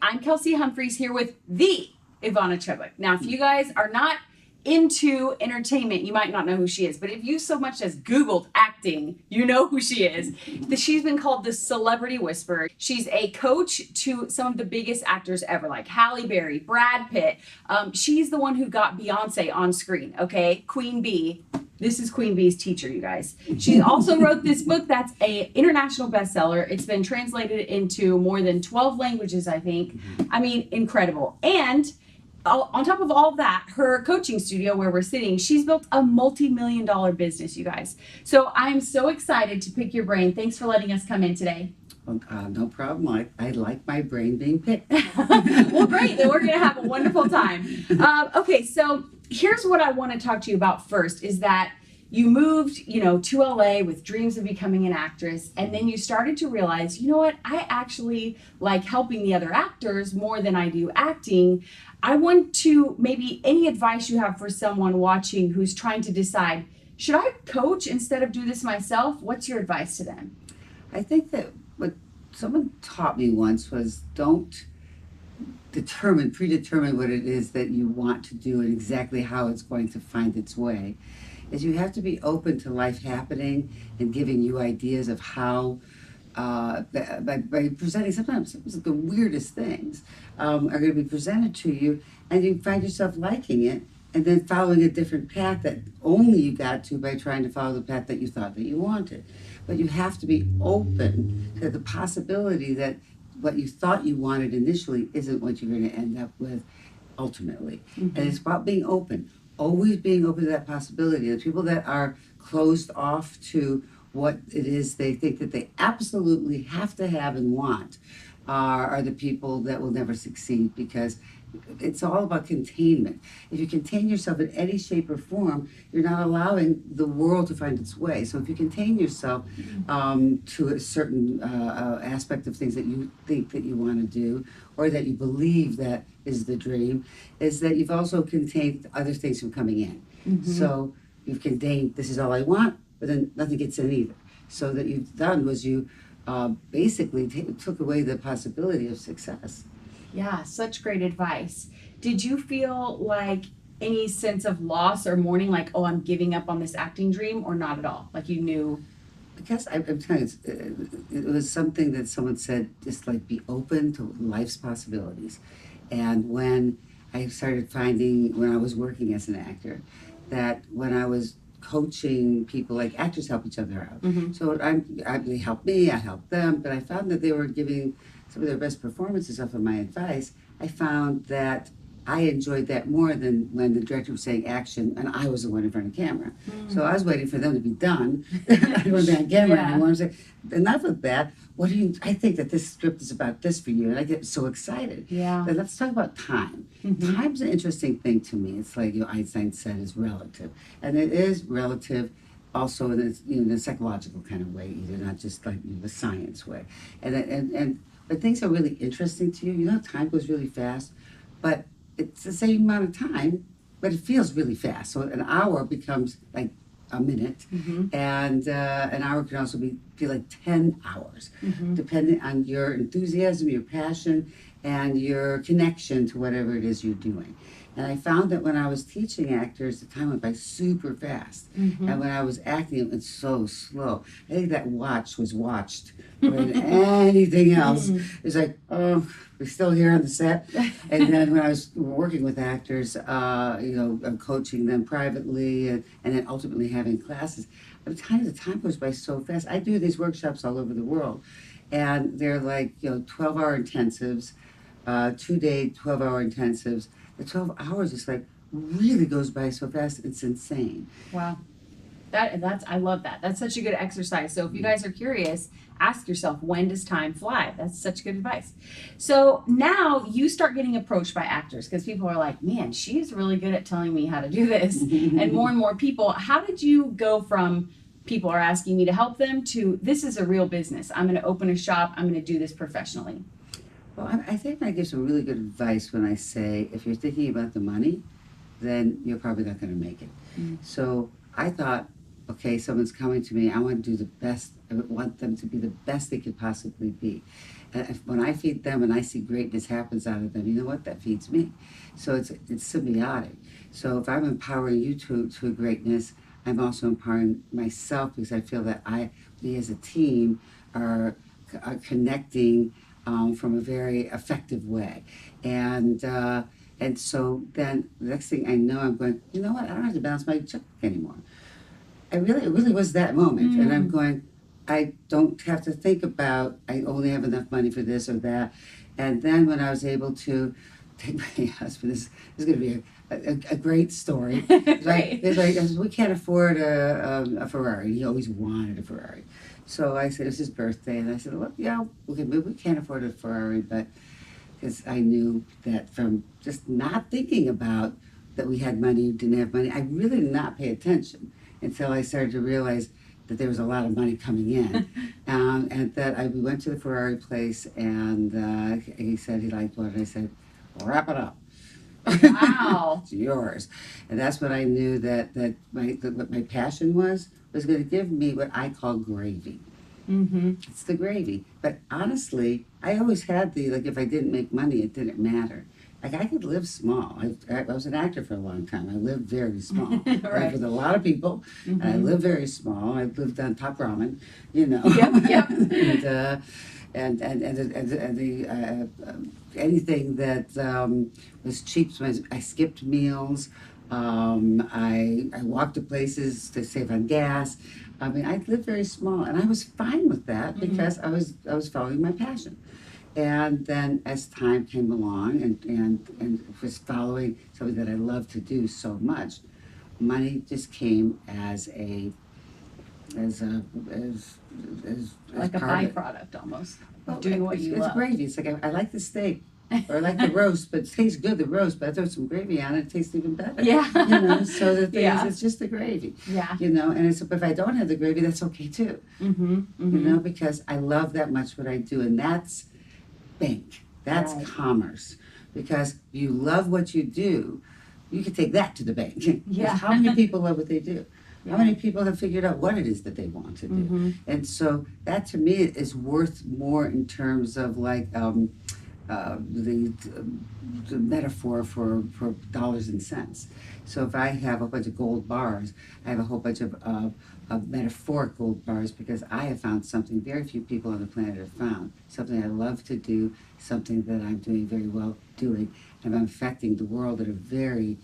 I'm Kelsey Humphreys here with the Ivana Chubbuck. Now, if you guys are not into entertainment, you might not know who she is, but if you so much as Googled acting, you know who she is. She's been called the Celebrity Whisperer. She's a coach to some of the biggest actors ever, like Halle Berry, Brad Pitt. She's the one who got Beyonce on screen, okay? Queen Bee. This is Queen Bee's teacher, you guys. She also wrote this book that's an international bestseller. It's been translated into more than 12 languages, I think. I mean, incredible. And on top of all of that, her coaching studio where we're sitting, she's built a multi-million-dollar business, you guys. So I'm so excited to pick your brain. Thanks for letting us come in today. No problem. I like my brain being picked. Well, great. Then we're going to have a wonderful time. Okay, so here's what I want to talk to you about first is that you moved, to LA with dreams of becoming an actress, and then you started to realize, you know what, I actually like helping the other actors more than I do acting. I want to maybe any advice you have for someone watching who's trying to decide, should I coach instead of do this myself? What's your advice to them? I think that what someone taught me once was don't predetermine what it is that you want to do and exactly how it's going to find its way. Is you have to be open to life happening and giving you ideas of how, by presenting sometimes the weirdest things are going to be presented to you, and you find yourself liking it, and then following a different path that only you got to by trying to follow the path that you thought that you wanted. But you have to be open to the possibility that what you thought you wanted initially isn't what you're going to end up with ultimately. And it's about being open. Always being open to that possibility. The people that are closed off to what it is they think that they absolutely have to have and want are the people that will never succeed, because it's all about containment. If you contain yourself in any shape or form, you're not allowing the world to find its way. So if you contain yourself to a certain aspect of things that you think that you want to do, or that you believe that is the dream, is that you've also contained other things from coming in. So you've contained, this is all I want, but then nothing gets in either. So that you've done was you basically took away the possibility of success. Yeah, such great advice. Did you feel like any sense of loss or mourning, like, oh, I'm giving up on this acting dream, or not at all? Like you knew? Because I'm telling you, it was something that someone said, just like be open to life's possibilities. And when I started finding, when I was working as an actor, that when I was coaching people, like actors help each other out. So they helped me, I helped them, but I found that they were giving some of their best performances off of my advice. I found that I enjoyed that more than when the director was saying action and I was the one in front of the camera. So I was waiting for them to be done. I didn't want to be on camera anymore. I was like, enough of that. I think that this script is about this for you. And I get so excited. Yeah. But let's talk about time. Time's an interesting thing to me. It's like Einstein said, is relative. And it is relative also in a psychological kind of way, either not just like the science way. And when things are really interesting to you, time goes really fast, but it's the same amount of time, but it feels really fast. So an hour becomes like a minute, and an hour can also feel like 10 hours, depending on your enthusiasm, your passion, and your connection to whatever it is you're doing. And I found that when I was teaching actors, the time went by super fast. And when I was acting, it went so slow. I think that watch was watched more than anything else. It's like, oh, we're still here on the set. And then when I was working with actors, coaching them privately and then ultimately having classes, the time goes by so fast. I do these workshops all over the world. And they're like, 12-hour intensives, 2-day 12-hour intensives. The 12 hours is like really goes by so fast. It's insane. Wow. I love that. That's such a good exercise. So if you guys are curious, ask yourself, when does time fly? That's such good advice. So now you start getting approached by actors because people are like, man, she's really good at telling me how to do this. And more people. How did you go from people are asking me to help them to this is a real business? I'm going to open a shop. I'm going to do this professionally. Well, I think I give some really good advice when I say, if you're thinking about the money, then you're probably not going to make it. So I thought, okay, someone's coming to me, I want to do the best, I want them to be the best they could possibly be. when I feed them and I see greatness happens out of them, you know what? That feeds me. So it's symbiotic. So if I'm empowering you to a greatness, I'm also empowering myself because I feel that we as a team are connecting from a very effective way. And so then the next thing I know, I'm going, you know what? I don't have to balance my checkbook anymore. It really was that moment. And I'm going, I don't have to think about, I only have enough money for this or that. And then when I was able to take my husband, this is going to be a great story. Great. We can't afford a Ferrari. He always wanted a Ferrari. So I said, it was his birthday. And I said, well, yeah, we can't afford a Ferrari, but because I knew that from just not thinking about that we had money, didn't have money, I really did not pay attention until I started to realize that there was a lot of money coming in. And that we went to the Ferrari place, and he said he liked one, and I said, well, wrap it up. Wow. It's yours. And that's when I knew that what my passion was going to give me what I call gravy. Mm-hmm. It's the gravy. But honestly, I always had if I didn't make money, it didn't matter. Like, I could live small. I was an actor for a long time. I lived very small. Right. I lived with a lot of people, and I lived very small. I lived on top ramen, you know. Yep. and anything that was cheap. So I skipped meals. I walked to places to save on gas. I mean, I lived very small, and I was fine with that because I was following my passion. And then as time came along and was following something that I love to do so much, money just came as a Like a part of it. byproduct almost Well, of doing what you it's love. gravy. It's like I like the steak. Or I like the roast, but it tastes good, the roast, but I throw some gravy on it, it tastes even better. Yeah. You know, so the thing Yeah. is, it's just the gravy. Yeah. You know, and if I don't have the gravy, that's okay too. Mm-hmm. Mm-hmm. You know, because I love that much what I do, and that's bank. That's Right. commerce. Because you love what you do, you can take that to the bank. Yeah. How many people love what they do? Yeah. How many people have figured out what it is that they want to do? Mm-hmm. And so that to me is worth more in terms of the metaphor for dollars and cents. So if I have a bunch of gold bars, I have a whole bunch of metaphoric gold bars because I have found something very few people on the planet have found. Something I love to do, something that I'm doing very well doing, and I'm affecting the world at a very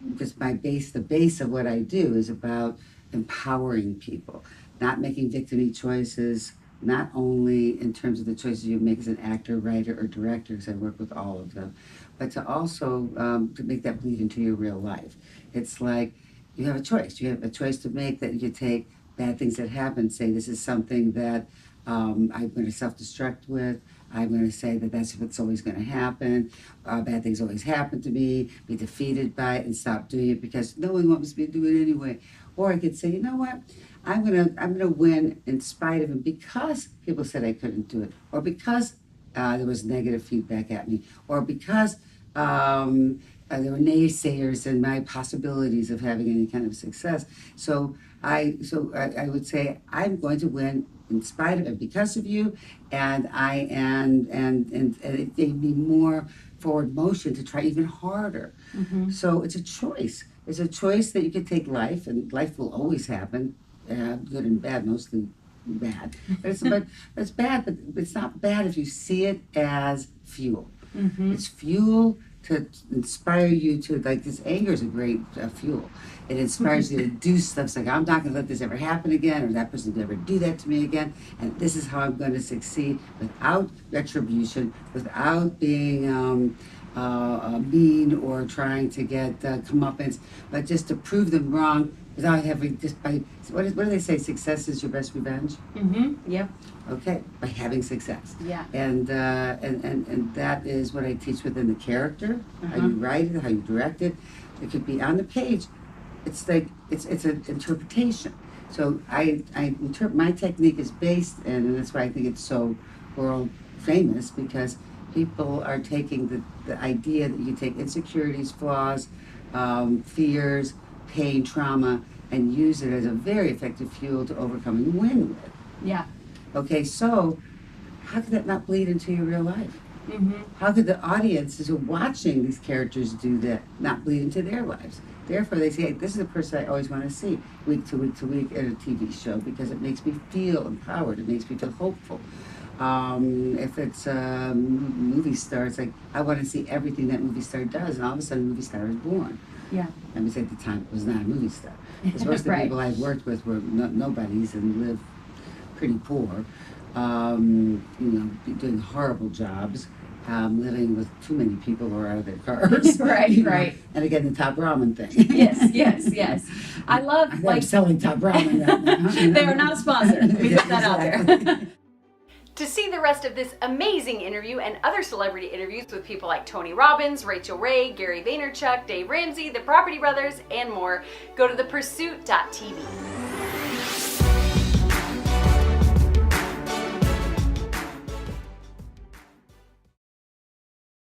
because the base of what I do is about empowering people, not making victim choices, not only in terms of the choices you make as an actor, writer, or director, because I work with all of them, but to also to make that bleed into your real life. It's like you have a choice. You have a choice to make that you take bad things that happen, say this is something that I'm going to self-destruct with. I'm going to say that that's what's always going to happen. Bad things always happen to me. Be defeated by it and stop doing it because no one wants me to do it anyway. Or I could say, you know what? I'm gonna win in spite of it because people said I couldn't do it, or because there was negative feedback at me, or because there were naysayers in my possibilities of having any kind of success. So I would say I'm going to win in spite of it because of you, and it gave me more forward motion to try even harder. Mm-hmm. So it's a choice. It's a choice that you can take life, and life will always happen, good and bad, mostly bad. But it's bad, but it's not bad if you see it as fuel. Mm-hmm. It's fuel to inspire you to, like, this anger is a great fuel. It inspires you to do stuff. It's like, I'm not going to let this ever happen again, or that person will never do that to me again, and this is how I'm going to succeed without retribution, without being mean or trying to get comeuppance, but just to prove them wrong without having, just by, what do they say, success is your best revenge? Mm-hmm. Yep. Okay, by having success. Yeah. And that is what I teach within the character, how you write it, how you direct it. It could be on the page. It's like, it's an interpretation. So my technique is based, and that's why I think it's so world famous, because people are taking the idea that you take insecurities, flaws, fears, pain, trauma, and use it as a very effective fuel to overcome and win with. Yeah. Okay, so how could that not bleed into your real life? Mm-hmm. How could the audiences who are watching these characters do that not bleed into their lives? Therefore, they say, hey, this is the person I always want to see week to week to week in a TV show because it makes me feel empowered. It makes me feel hopeful. If it's a movie star, it's like, I want to see everything that movie star does, and all of a sudden, a movie star is born. Yeah. Let me say at the time, it was not a movie star. Because most of the Right. people I've worked with were nobodies and lived pretty poor. Doing horrible jobs, living with too many people who are out of their cars. Right, you know, right. And again, the top ramen thing. Yes. I love, I'm selling top ramen right now. they are not a sponsor. We put that out Exactly. there. To see the rest of this amazing interview and other celebrity interviews with people like Tony Robbins, Rachel Ray, Gary Vaynerchuk, Dave Ramsey, the Property Brothers, and more, go to thepursuit.tv.